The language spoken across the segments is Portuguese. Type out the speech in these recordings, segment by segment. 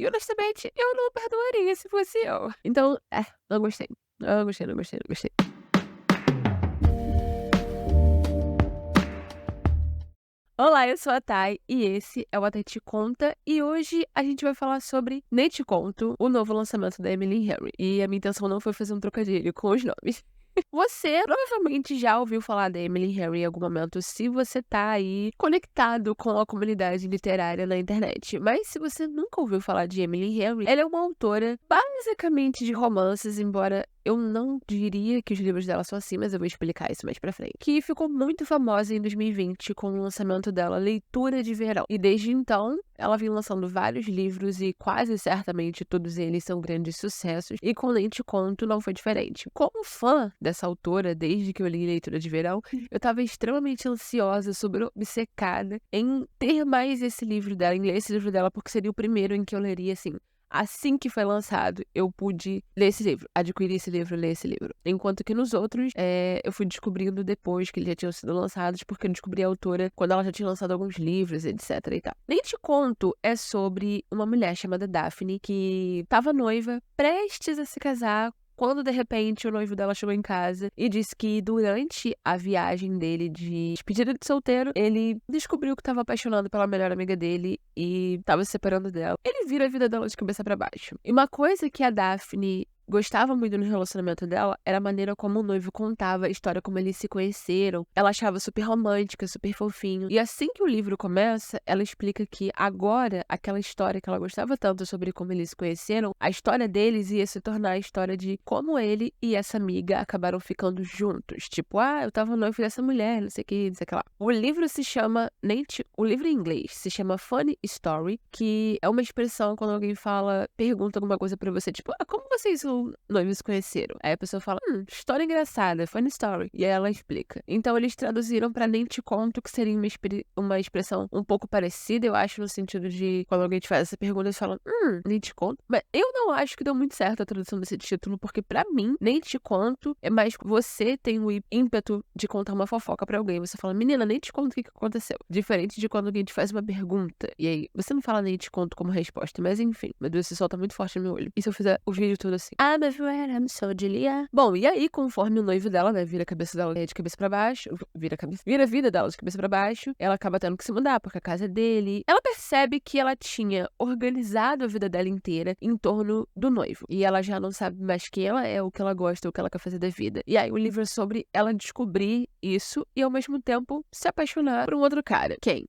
E honestamente, eu não perdoaria se fosse eu. Então, não gostei. Não gostei, não gostei, não gostei. Olá, eu sou a Thay e esse é o Até Te Conta, e hoje a gente vai falar sobre Nem Te Conto, o novo lançamento da Emily Henry. E a minha intenção não foi fazer um trocadilho com os nomes. Você provavelmente já ouviu falar da Emily Henry em algum momento, se você tá aí conectado com a comunidade literária na internet. Mas se você nunca ouviu falar de Emily Henry, ela é uma autora basicamente de romances, embora eu não diria que os livros dela são assim, mas eu vou explicar isso mais pra frente. Que ficou muito famosa em 2020 com o lançamento dela, Leitura de Verão. E desde então, ela vem lançando vários livros e quase certamente todos eles são grandes sucessos. E com Nem Te Conto não foi diferente. Como fã dessa autora, desde que eu li Leitura de Verão, eu tava extremamente ansiosa, super obcecada em ter mais esse livro dela, em ler esse livro dela, porque seria o primeiro em que eu leria assim. Assim que foi lançado, eu pude ler esse livro, adquirir esse livro, ler esse livro. Enquanto que nos outros, eu fui descobrindo depois que eles já tinham sido lançados, porque eu descobri a autora quando ela já tinha lançado alguns livros, etc e tal. Nem Te Conto é sobre uma mulher chamada Daphne, que estava noiva, prestes a se casar, quando de repente o noivo dela chegou em casa e disse que durante a viagem dele de despedida de solteiro, ele descobriu que estava apaixonado pela melhor amiga dele e estava se separando dela. Ele vira a vida dela de cabeça pra baixo. E uma coisa que a Daphne gostava muito no relacionamento dela era a maneira como o noivo contava a história, como eles se conheceram. Ela achava super romântica, super fofinho. E assim que o livro começa, ela explica que agora, aquela história que ela gostava tanto sobre como eles se conheceram, a história deles ia se tornar a história de como ele e essa amiga acabaram ficando juntos. Tipo, eu tava noivo dessa mulher, não sei o que, não sei o que lá. O livro se chama, o livro em inglês se chama Funny Story, que é uma expressão quando alguém pergunta alguma coisa pra você, tipo, como vocês são noivos se conheceram? Aí a pessoa fala, história engraçada, funny story. E aí ela explica. Então eles traduziram pra Nem Te Conto, que seria uma expressão um pouco parecida, eu acho, no sentido de quando alguém te faz essa pergunta, eles falam, nem te conto. Mas eu não acho que deu muito certo a tradução desse título, porque pra mim, Nem Te Conto é mais você tem o ímpeto de contar uma fofoca pra alguém. Você fala, menina, nem te conto o que aconteceu. Diferente de quando alguém te faz uma pergunta. E aí, você não fala nem te conto como resposta, mas enfim. Meu Deus, esse sol tá muito forte no meu olho. E se eu fizer o vídeo todo assim? I'm everywhere, I'm so Julia. Bom, e aí, conforme o noivo dela, né, vira a cabeça dela de cabeça pra baixo, vira a vida dela de cabeça pra baixo, ela acaba tendo que se mudar, porque a casa é dele. Ela percebe que ela tinha organizado a vida dela inteira em torno do noivo. E ela já não sabe mais quem ela é, o que ela gosta, o que ela quer fazer da vida. E aí, o livro é sobre ela descobrir isso e, ao mesmo tempo, se apaixonar por um outro cara. Quem?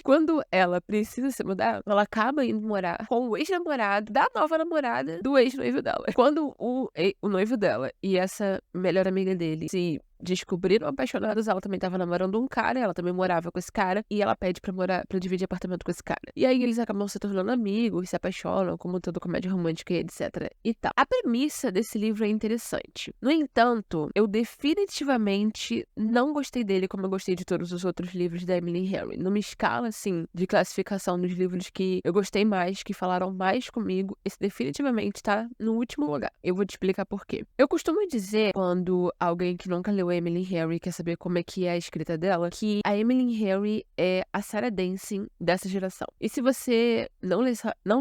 Quando ela precisa se mudar, ela acaba indo morar com o ex-namorado da nova namorada do ex-noivo dela. Quando o noivo dela e essa melhor amiga dele se descobriram apaixonados, ela também tava namorando um cara, ela também morava com esse cara, e ela pede pra dividir apartamento com esse cara. E aí eles acabam se tornando amigos, se apaixonam, como toda comédia romântica e etc e tal. A premissa desse livro é interessante. No entanto, eu definitivamente não gostei dele como eu gostei de todos os outros livros da Emily Henry. Numa escala, assim, de classificação dos livros que eu gostei mais, que falaram mais comigo, esse definitivamente tá no último lugar. Eu vou te explicar por quê. Eu costumo dizer, quando alguém que nunca leu a Emily Henry quer saber como é que é a escrita dela, que a Emily Henry é a Sarah Dancing dessa geração. E se você não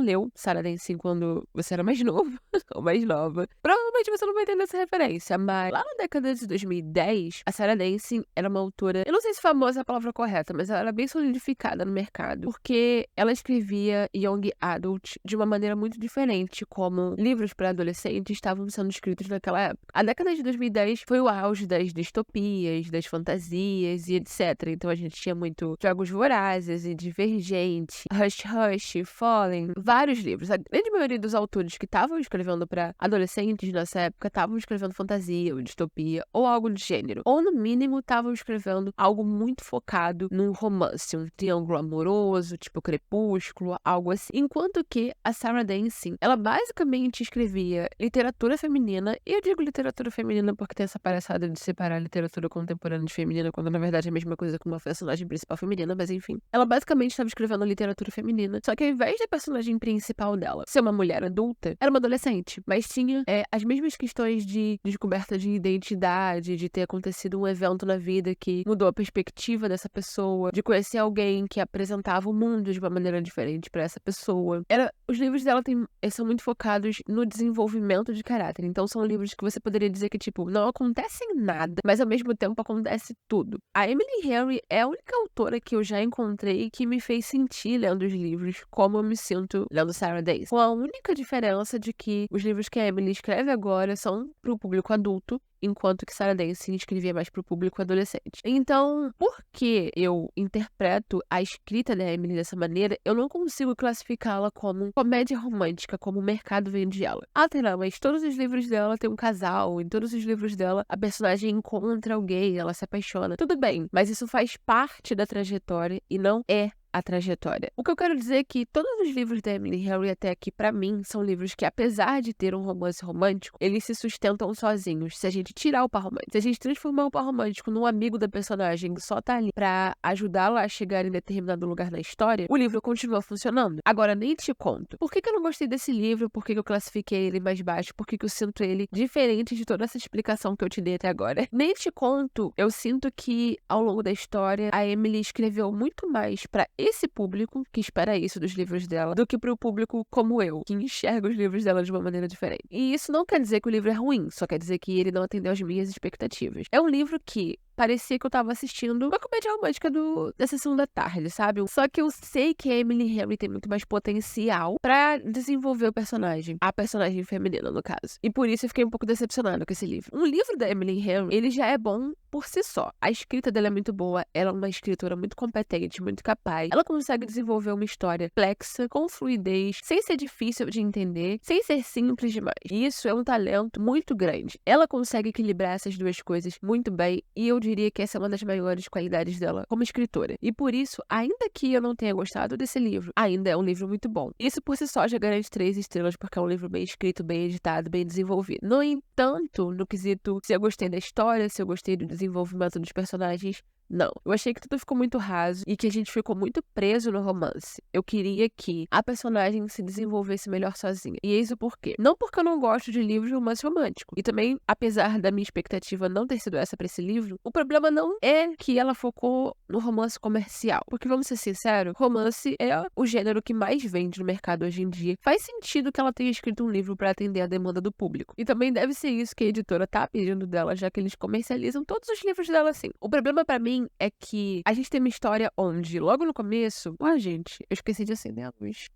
leu Sarah Dancing quando você era mais novo, ou mais nova, provavelmente você não vai entender essa referência, mas lá na década de 2010, a Sarah Dancing era uma autora, eu não sei se famosa é a palavra correta, mas ela era bem solidificada no mercado, porque ela escrevia young adult de uma maneira muito diferente, como livros para adolescentes estavam sendo escritos naquela época. A década de 2010 foi o auge das distopias, das fantasias e etc. Então a gente tinha muito Jogos Vorazes e Divergente, Hush Hush, Fallen, vários livros. A grande maioria dos autores que estavam escrevendo para adolescentes nessa época estavam escrevendo fantasia ou distopia ou algo do gênero. Ou no mínimo estavam escrevendo algo muito focado num romance, um triângulo amoroso, tipo Crepúsculo, algo assim. Enquanto que a Sarah Dancing, ela basicamente escrevia literatura feminina, e eu digo literatura feminina porque tem essa palhaçada de separar comparar a literatura contemporânea de feminina, quando na verdade é a mesma coisa com uma personagem principal feminina, mas enfim. Ela basicamente estava escrevendo literatura feminina, só que ao invés da personagem principal dela ser uma mulher adulta, era uma adolescente, mas tinha as mesmas questões de descoberta de identidade, de ter acontecido um evento na vida que mudou a perspectiva dessa pessoa, de conhecer alguém que apresentava o mundo de uma maneira diferente pra essa pessoa. Os livros dela são muito focados no desenvolvimento de caráter, então são livros que você poderia dizer que, tipo, não acontecem nada, mas ao mesmo tempo acontece tudo. A Emily Henry é a única autora que eu já encontrei que me fez sentir lendo os livros como eu me sinto lendo Sarah Days. Com a única diferença de que os livros que a Emily escreve agora são pro público adulto, enquanto que Sarah Days escrevia mais pro público adolescente. Então, por que eu interpreto a escrita da Emily dessa maneira, eu não consigo classificá-la como comédia romântica, como o mercado vende ela. Não, mas todos os livros dela tem um casal, em todos os livros dela a personagem encontra alguém, ela se apaixona. Tudo bem, mas isso faz parte da trajetória e não é a trajetória. O que eu quero dizer é que todos os livros da Emily Henry até aqui, pra mim, são livros que, apesar de ter um romance romântico, eles se sustentam sozinhos. Se a gente tirar o par romântico, se a gente transformar o par romântico num amigo da personagem que só tá ali pra ajudá-la a chegar em determinado lugar na história, o livro continua funcionando. Agora, nem te conto. Por que eu não gostei desse livro? Por que eu classifiquei ele mais baixo? Por que eu sinto ele diferente de toda essa explicação que eu te dei até agora? Nem te conto. Eu sinto que, ao longo da história, a Emily escreveu muito mais pra esse público que espera isso dos livros dela, do que pro público como eu, que enxerga os livros dela de uma maneira diferente. E isso não quer dizer que o livro é ruim, só quer dizer que ele não atendeu às minhas expectativas. É um livro que parecia que eu tava assistindo uma comédia romântica da sessão da tarde, sabe? Só que eu sei que a Emily Henry tem muito mais potencial pra desenvolver o personagem. A personagem feminina, no caso. E por isso eu fiquei um pouco decepcionada com esse livro. Um livro da Emily Henry, ele já é bom por si só. A escrita dela é muito boa, ela é uma escritora muito competente, muito capaz. Ela consegue desenvolver uma história complexa, com fluidez, sem ser difícil de entender, sem ser simples demais. E isso é um talento muito grande. Ela consegue equilibrar essas duas coisas muito bem, e eu diria que essa é uma das maiores qualidades dela como escritora. E por isso, ainda que eu não tenha gostado desse livro, ainda é um livro muito bom. Isso por si só já garante 3 estrelas, porque é um livro bem escrito, bem editado, bem desenvolvido. No entanto, no quesito se eu gostei da história, se eu gostei do desenvolvimento dos personagens, não. Eu achei que tudo ficou muito raso e que a gente ficou muito preso no romance. Eu queria que a personagem se desenvolvesse melhor sozinha. E eis o porquê. Não porque eu não gosto de livros de romance romântico. E também, apesar da minha expectativa não ter sido essa pra esse livro, o problema não é que ela focou no romance comercial. Porque, vamos ser sinceros, romance é o gênero que mais vende no mercado hoje em dia. Faz sentido que ela tenha escrito um livro pra atender a demanda do público. E também deve ser isso que a editora tá pedindo dela, já que eles comercializam todos os livros dela assim. O problema pra mim é que a gente tem uma história onde, logo no começo... gente, eu esqueci de acender a luz.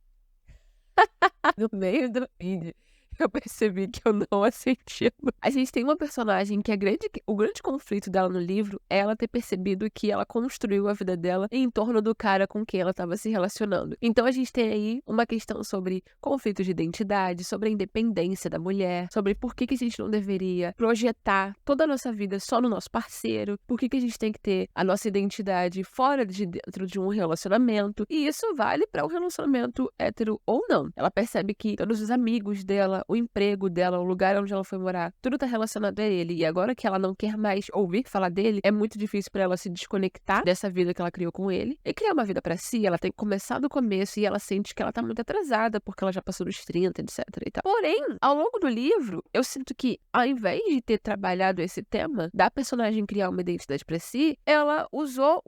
No meio do vídeo, eu percebi que eu não acendi a luz. A gente tem uma personagem que o grande conflito dela no livro é ela ter percebido que ela construiu a vida dela em torno do cara com quem ela estava se relacionando. Então a gente tem aí uma questão sobre conflitos de identidade, sobre a independência da mulher, sobre por que a gente não deveria projetar toda a nossa vida só no nosso parceiro, por que a gente tem que ter a nossa identidade fora de dentro de um relacionamento. E isso vale para um relacionamento hétero ou não. Ela percebe que todos os amigos dela, o emprego dela, o lugar onde ela foi morar, tudo tá relacionado a ele. E agora que ela não quer mais ouvir falar dele, é muito difícil pra ela se desconectar dessa vida que ela criou com ele e criar uma vida pra si. Ela tem que começar do começo e ela sente que ela tá muito atrasada porque ela já passou dos 30, etc e tal. Porém, ao longo do livro, eu sinto que ao invés de ter trabalhado esse tema da personagem criar uma identidade pra si, ela usou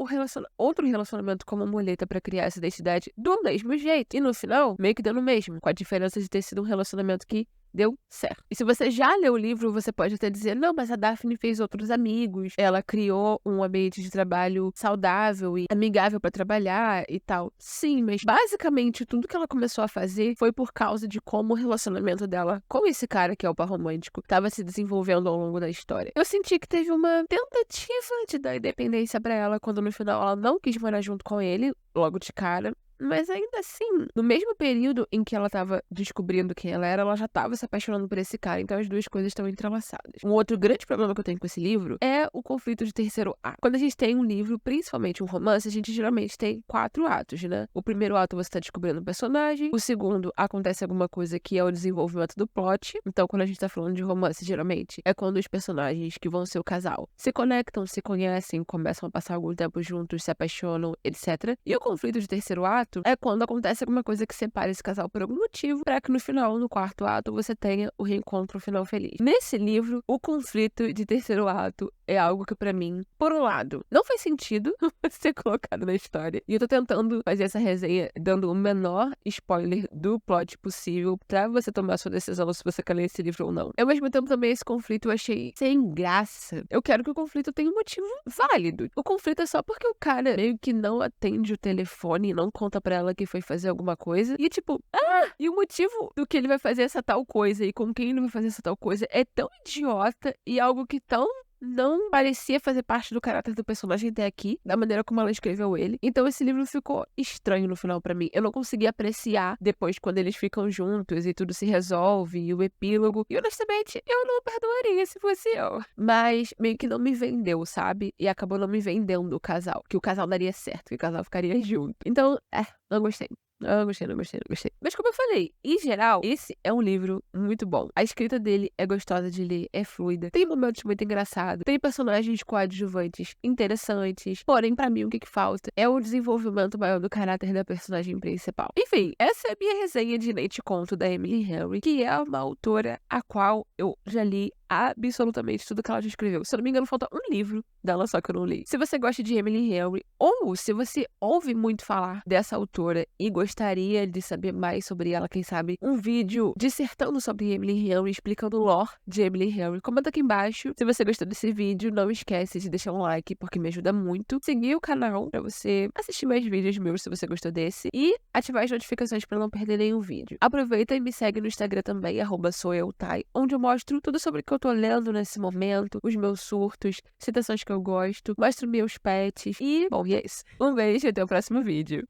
outro relacionamento como muleta pra criar essa identidade do mesmo jeito. E no final, meio que deu no mesmo, com a diferença de ter sido um relacionamento que deu certo. E se você já leu o livro, você pode até dizer, não, mas a Daphne fez outros amigos, ela criou um ambiente de trabalho saudável e amigável pra trabalhar e tal. Sim, mas basicamente tudo que ela começou a fazer foi por causa de como o relacionamento dela com esse cara, que é o par romântico, estava se desenvolvendo ao longo da história. Eu senti que teve uma tentativa de dar independência pra ela, quando no final ela não quis morar junto com ele, logo de cara. Mas ainda assim, no mesmo período em que ela estava descobrindo quem ela já estava se apaixonando por esse cara, então as duas coisas estão entrelaçadas. Um outro grande problema que eu tenho com esse livro é o conflito de terceiro ato. Quando a gente tem um livro, principalmente um romance, a gente geralmente tem 4 atos, né? O primeiro ato você tá descobrindo o personagem, o segundo acontece alguma coisa que é o desenvolvimento do plot. Então, quando a gente tá falando de romance, geralmente é quando os personagens que vão ser o casal se conectam, se conhecem, começam a passar algum tempo juntos, se apaixonam, etc. E o conflito de terceiro ato é quando acontece alguma coisa que separa esse casal por algum motivo, para que no final, no quarto ato, você tenha o reencontro final feliz. Nesse livro, o conflito de terceiro ato é algo que pra mim, por um lado, não faz sentido ser colocado na história. E eu tô tentando fazer essa resenha dando o menor spoiler do plot possível pra você tomar sua decisão se você quer ler esse livro ou não. Ao mesmo tempo, também esse conflito eu achei sem graça. Eu quero que o conflito tenha um motivo válido. O conflito é só porque o cara meio que não atende o telefone e não conta pra ela que foi fazer alguma coisa. E tipo, e o motivo do que ele vai fazer essa tal coisa e com quem ele vai fazer essa tal coisa é tão idiota e algo que tão não parecia fazer parte do caráter do personagem até aqui, da maneira como ela escreveu ele. Então esse livro ficou estranho no final pra mim. Eu não consegui apreciar depois quando eles ficam juntos e tudo se resolve, e o epílogo. E honestamente, eu não perdoaria se fosse eu. Mas meio que não me vendeu, sabe? E acabou não me vendendo o casal. Que o casal daria certo, que o casal ficaria junto. Então, não gostei. Não gostei, não gostei, não gostei. Mas como eu falei, em geral, esse é um livro muito bom. A escrita dele é gostosa de ler, é fluida, tem momentos muito engraçados, tem personagens coadjuvantes interessantes. Porém, pra mim, o que falta é o desenvolvimento maior do caráter da personagem principal. Enfim, essa é a minha resenha de Nem Te Conto, da Emily Henry, que é uma autora a qual eu já li absolutamente tudo que ela já escreveu. Se eu não me engano, falta um livro dela só que eu não li. Se você gosta de Emily Henry, ou se você ouve muito falar dessa autora e gostaria de saber mais sobre ela, quem sabe, um vídeo dissertando sobre Emily Henry, explicando o lore de Emily Henry, comenta aqui embaixo. Se você gostou desse vídeo, não esquece de deixar um like, porque me ajuda muito. Seguir o canal pra você assistir mais vídeos meus, se você gostou desse. E ativar as notificações pra não perder nenhum vídeo. Aproveita e me segue no Instagram também, @soueutai, onde eu mostro tudo sobre o que eu tô lendo nesse momento, os meus surtos, citações que eu gosto, mostro meus pets e, bom, e é isso. Um beijo e até o próximo vídeo.